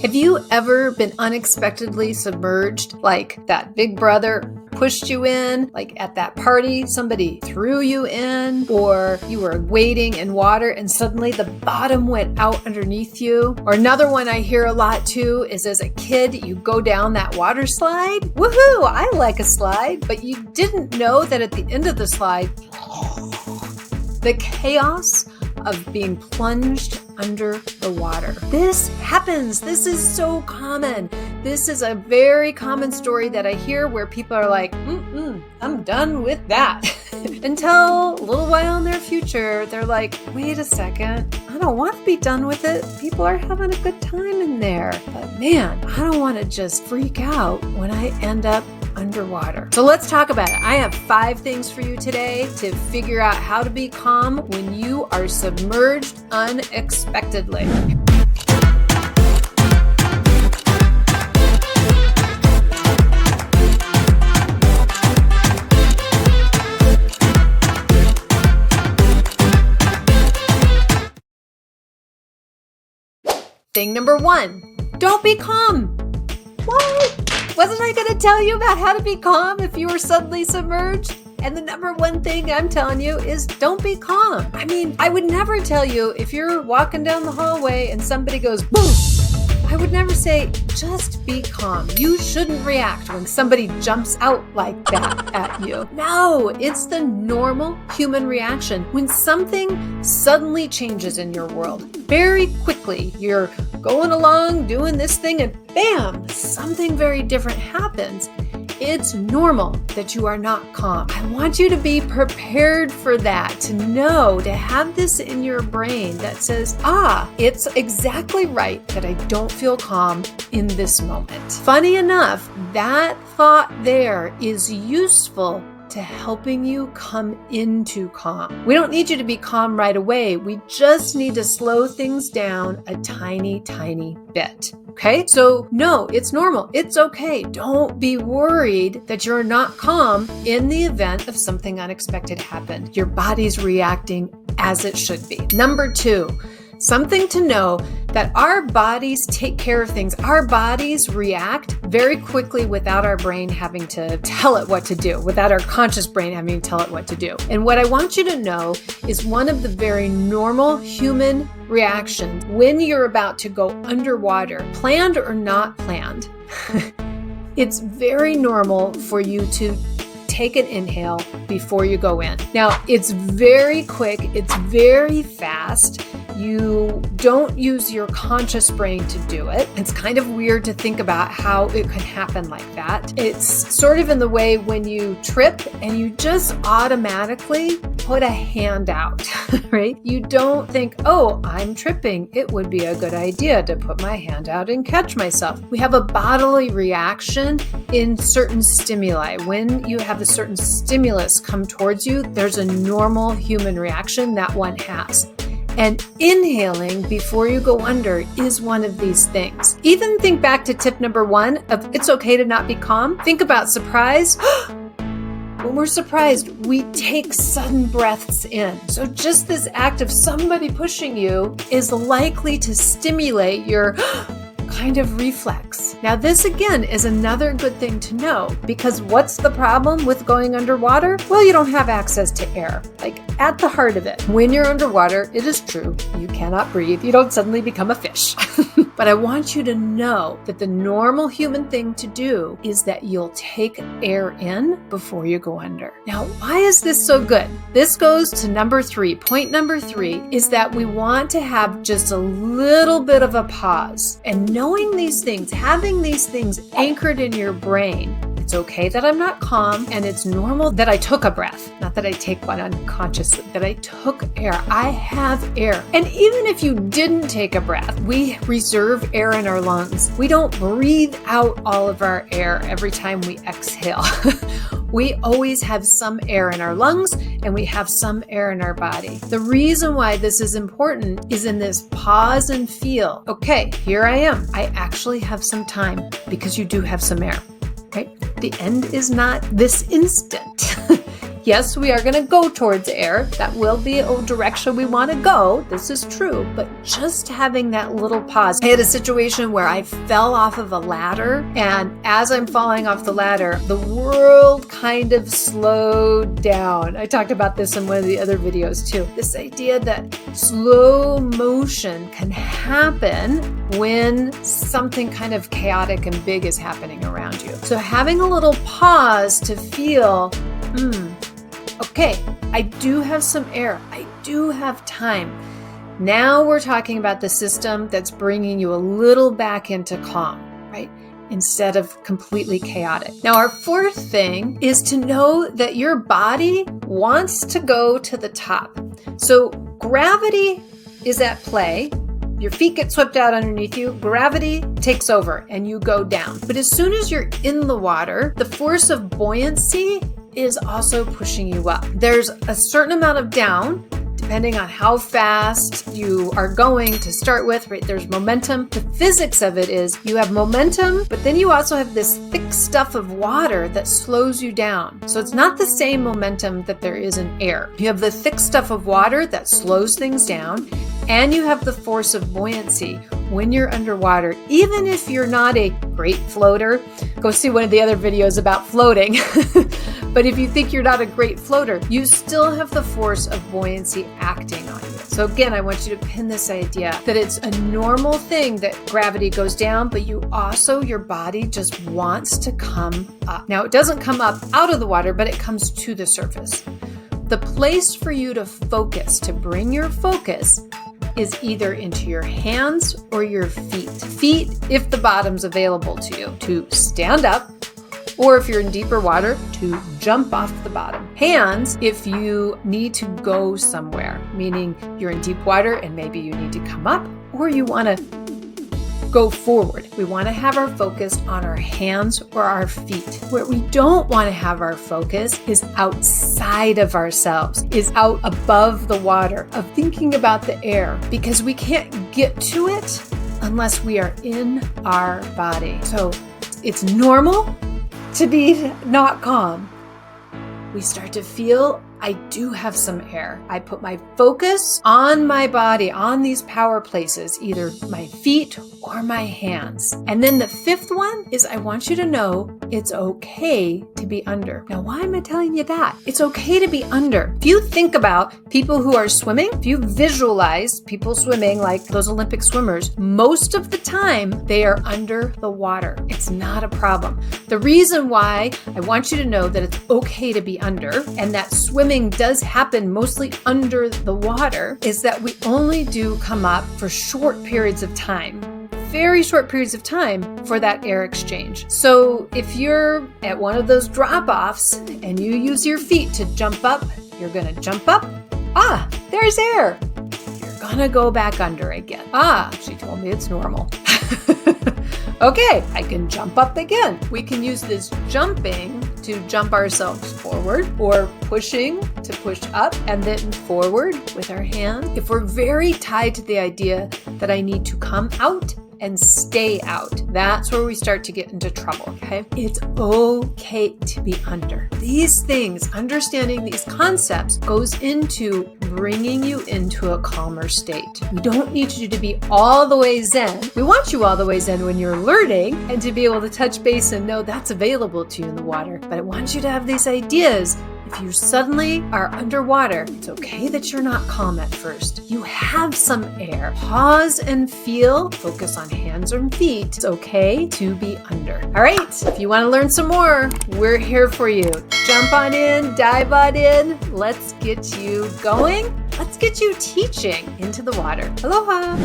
Have you ever been unexpectedly submerged? Like that big brother pushed you in, like at that party, somebody threw you in, or you were wading in water and suddenly the bottom went out underneath you. Or another one I hear a lot too is as a kid, you go down that water slide. Woohoo, I like a slide, but you didn't know that at the end of the slide, the chaos of being plunged under the water. This happens. This is so common. This is a very common story that I hear where people are like, I'm done with that. Until a little while in their future, they're like, wait a second, I don't want to be done with it. People are having a good time in there. But man, I don't want to just freak out when I end up underwater. So let's talk about it. I have 5 things for you today to figure out how to be calm when you are submerged unexpectedly. Thing number 1, don't be calm. What? Wasn't I going to tell you about how to be calm if you were suddenly submerged? And the number 1 thing I'm telling you is don't be calm. I mean, I would never tell you if you're walking down the hallway and somebody goes boom. I would never say, just be calm. You shouldn't react when somebody jumps out like that at you. No, it's the normal human reaction. When something suddenly changes in your world, very quickly, you're going along doing this thing and bam, something very different happens. It's normal that you are not calm. I want you to be prepared for that, to know, to have this in your brain that says, it's exactly right that I don't feel calm in this moment. Funny enough, that thought there is useful to helping you come into calm. We don't need you to be calm right away. We just need to slow things down a tiny, tiny bit. Okay? So no, it's normal. It's okay. Don't be worried that you're not calm in the event of something unexpected happened. Your body's reacting as it should be. Number 2, something to know that our bodies take care of things. Our bodies react very quickly without our brain having to tell it what to do, without our conscious brain having to tell it what to do. And what I want you to know is one of the very normal human reactions when you're about to go underwater, planned or not planned. It's very normal for you to take an inhale before you go in. Now, it's very quick. It's very fast. You don't use your conscious brain to do it. It's kind of weird to think about how it can happen like that. It's sort of in the way when you trip and you just automatically put a hand out, right? You don't think, I'm tripping. It would be a good idea to put my hand out and catch myself. We have a bodily reaction in certain stimuli. When you have a certain stimulus come towards you, there's a normal human reaction that one has. And inhaling before you go under is one of these things. Even think back to tip number 1 of it's okay to not be calm. Think about surprise. When we're surprised, we take sudden breaths in. So just this act of somebody pushing you is likely to stimulate your kind of reflex. Now, this again is another good thing to know, because what's the problem with going underwater? Well, you don't have access to air. Like at the heart of it, when you're underwater, it is true, you cannot breathe. You don't suddenly become a fish. But I want you to know that the normal human thing to do is that you'll take air in before you go under. Now, why is this so good? This goes to number 3. Point number 3 is that we want to have just a little bit of a pause. And knowing these things, having these things anchored in your brain, it's okay that I'm not calm, and it's normal that I took a breath. Not that I take one unconsciously, that I took air. I have air. And even if you didn't take a breath, we reserve air in our lungs. We don't breathe out all of our air every time we exhale. We always have some air in our lungs and we have some air in our body. The reason why this is important is in this pause and feel. Okay, here I am. I actually have some time, because you do have some air, right? The end is not this instant. Yes, we are going to go towards air. That will be a direction we want to go. This is true. But just having that little pause. I had a situation where I fell off of a ladder, and as I'm falling off the ladder, the world kind of slowed down. I talked about this in one of the other videos too. This idea that slow motion can happen when something kind of chaotic and big is happening around you. So having a little pause to feel, okay, I do have some air. I do have time. Now we're talking about the system that's bringing you a little back into calm, right? Instead of completely chaotic. Now, our fourth thing is to know that your body wants to go to the top. So gravity is at play. Your feet get swept out underneath you, gravity takes over, and you go down. But as soon as you're in the water, the force of buoyancy is also pushing you up. There's a certain amount of down, depending on how fast you are going to start with, right? There's momentum. The physics of it is you have momentum, but then you also have this thick stuff of water that slows you down. So it's not the same momentum that there is in air. You have the thick stuff of water that slows things down, and you have the force of buoyancy when you're underwater. Even if you're not a great floater, go see one of the other videos about floating. But if you think you're not a great floater, you still have the force of buoyancy acting on you. So again, I want you to pin this idea that it's a normal thing that gravity goes down, but your body just wants to come up. Now, it doesn't come up out of the water, but it comes to the surface. The place for you to focus, to bring your focus, is either into your hands or your feet. Feet, if the bottom's available to you, to stand up, or if you're in deeper water, to jump off the bottom. Hands, if you need to go somewhere, meaning you're in deep water and maybe you need to come up, or you want to go forward. We want to have our focus on our hands or our feet. Where we don't want to have our focus is outside of ourselves, is out above the water, of thinking about the air, because we can't get to it unless we are in our body. So it's normal to be not calm. We start to feel, I do have some air. I put my focus on my body, on these power places, either my feet or my hands. And then the fifth one is I want you to know it's okay to be under. Now, why am I telling you that? It's okay to be under. If you think about people who are swimming, if you visualize people swimming like those Olympic swimmers, most of the time they are under the water. It's not a problem. The reason why I want you to know that it's okay to be under, and that swimming does happen mostly under the water, is that we only do come up for short periods of time. Very short periods of time for that air exchange. So if you're at one of those drop-offs and you use your feet to jump up, you're gonna jump up. Ah, there's air. You're gonna go back under again. Ah, she told me it's normal. Okay, I can jump up again. We can use this jumping to jump ourselves forward, or pushing to push up and then forward with our hands. If we're very tied to the idea that I need to come out and stay out, that's where we start to get into trouble, okay? It's okay to be under. These things, understanding these concepts, goes into bringing you into a calmer state. We don't need you to be all the way zen. We want you all the way zen when you're learning and to be able to touch base and know that's available to you in the water. But I want you to have these ideas. If you suddenly are underwater, it's okay that you're not calm at first. You have some air. Pause and feel. Focus on hands or feet. It's okay to be under. All right, if you want to learn some more, we're here for you. Jump on in, dive on in. Let's get you going. Let's get you teaching into the water. Aloha.